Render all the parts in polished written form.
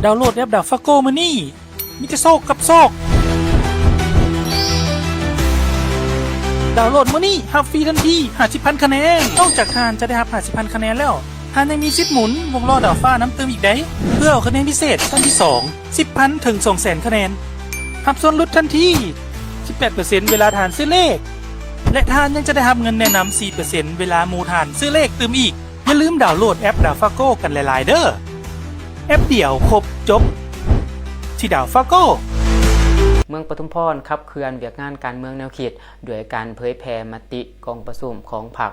ดาวน์โหลดแอปดาฟาโกมานี่มิจะโซกกับโซกดาวน์โหลดมานี่ฮับฟรีทันที50,000 คะแนนนอกจากทานจะได้รับ50,000 คะแนนแล้วทานยังมีสิทธิ์หมุนวงล้อดาวฟ้าน้ำเติมอีกได้เพื่อเอาคะแนนพิเศษขั้นที่2 10,000 ถึง 200,000 คะแนนรับส่วนลดทันที 18% เวลาทานซื้อเลขและทานยังจะได้รับเงินแนะนำ 4% เวลาหมู่ทานซื้อเลขเติมอีกอย่าลืมดาวน์โหลดแอปดาวฟาโกกันหลายๆเด้อแอปเดียวครบจบที่ดาวฟาโกเมืองปทุมพรขับเคลื่อนเวียกงานการเมืองแนวคิดด้วยการเผยแพร่มติกองประชุมของพรรค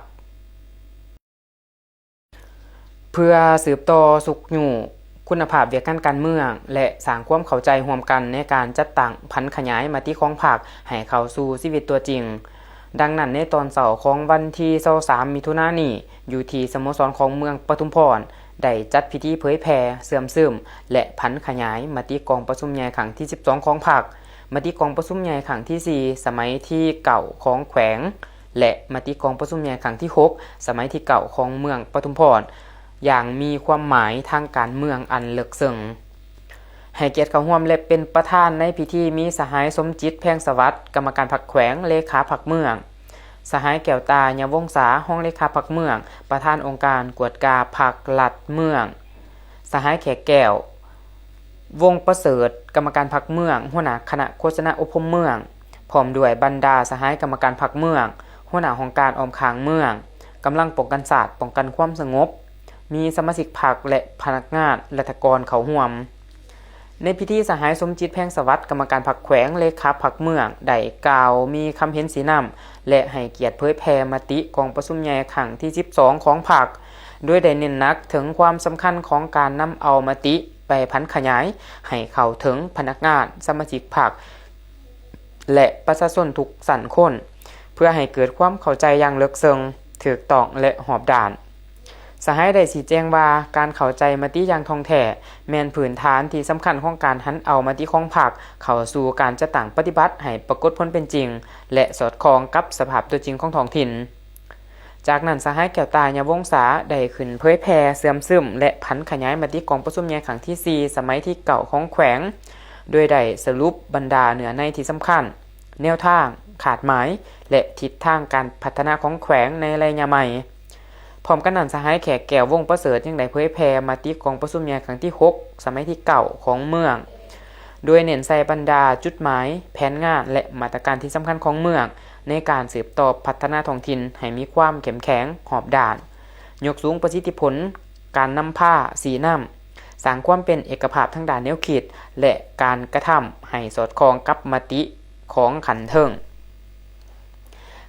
เพื่อสืบต่อสุขอยู่คุณภาพเวียกงานการเมืองและสร้างความเข้าใจร่วมกันในการจัดตั้งพันขยายมติของพรรคให้เข้าสู่ชีวิตตัวจริงดังนั้นในตอนเสาร์ของวันที่23มิถุนายนนี้อยู่ที่สโมสรของเมืองปทุมพรได้จัดพิธีเผยแพร่เสื่อมซึมและพันขยายมติกองประชุมใหญ่ครั้งที่12ของพรรคมติกองประชุมใหญ่ครั้งที่4สมัยที่เก่าของแขวงและมติกองประชุมใหญ่ครั้งที่6สมัยที่เก่าของเมืองปทุมพรอย่างมีความหมายทางการเมืองอันลึกซึ้งให้เกียรติเข้าร่วมและเป็นประธานในพิธีมีสหายสมจิตแพงสวัสดิ์กรรมการพรรคแขวงเลขาพรรคเมืองสหายแก้วตาญวงศาห้องเลขาพรรคเมืองประธานองค์การกวดกาพรรคลัดเมืองสหายแขกแก้ววงประเสริฐกรรมการพรรคเมืองหัวหน้าคณะโฆษณาอบรมเมืองพร้อมด้วยบรรดาสหายกรรมการพรรคเมืองหัวหน้าองค์การออมค้างเมืองกำลังป้องกันศาสตร์ป้องกันความสงบมีสมาชิกพรรคและพนักงานรัฐกรเข้าร่วมในพิธีสหายสมจิตแพงสวัสดิ์กรรมการพรรคแขวงเลขาพรรคเมืองได้กล่าวมีคำเห็นสีนำและให้เกียรติเผยแพร่มติกองประชุมใหญ่ครั้งที่12ของพรรคโดยได้เน้นหนักถึงความสำคัญของการนำเอามติไปพันขยายให้เข้าถึงพนักงานสมาชิกพรรคและประชาชนทุกสันคนเพื่อให้เกิดความเข้าใจอย่างลึกซึ้งถูกต้องและรอบด้านสหายได้ชี้แจงว่าการเข้าใจมติอย่างท่องแท้แม่นพื้นฐานที่สำคัญของการหันเอามติของพรรคเข้าสู่การจัดตั้งปฏิบัติให้ปรากฏผลเป็นจริงและสอดคล้องกับสภาพตัวจริงของท้องถิ่นจากนั้นสหายแก้วตาญวงศาได้ขึ้นเผยแพร่เสื่อมซึมและพันขยายมติกองประชุมใหญ่ครั้งที่4สมัยที่เก่าของแขวงโดยได้สรุปบรรดาเนื้อในที่สำคัญแนวทางขาดหมายและทิศทางการพัฒนาของแขวงในระยะใหม่พร้อมกันนั้นสหายแขกแก้ววงประเสริฐยังได้เผยแพร่มติกองประชุมใหญ่ครั้งที่6สมัยที่เก่าของเมืองโดยเน้นใส่บรรดาจุดหมายแผนงานและมาตรการที่สำคัญของเมืองในการสืบต่อพัฒนาท้องถิ่นให้มีความเข้มแข็งหอบด้านยกสูงประสิทธิผลการนำผ้าสีน้ำสร้างความเป็นเอกภาพทางด้านแนวคิดและการกระทำให้สอดคล้องกับมติของขันเทิง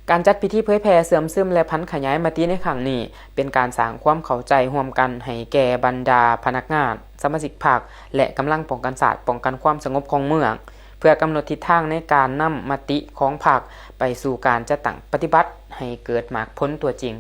การจัดพิธีเผยแพร่เสื่อมซึมและพันขยายมติในครั้งนี้เป็นการสร้างความเข้าใจร่วมกันให้แก่บรรดาพนักงานสมาชิกพรรคและกำลังป้องกันศาสตร์ป้องกันความสงบของเมืองเพื่อกำหนดทิศทางในการนำมติของพรรคไปสู่การจัดตั้งปฏิบัติให้เกิดมรรคผลตัวจริง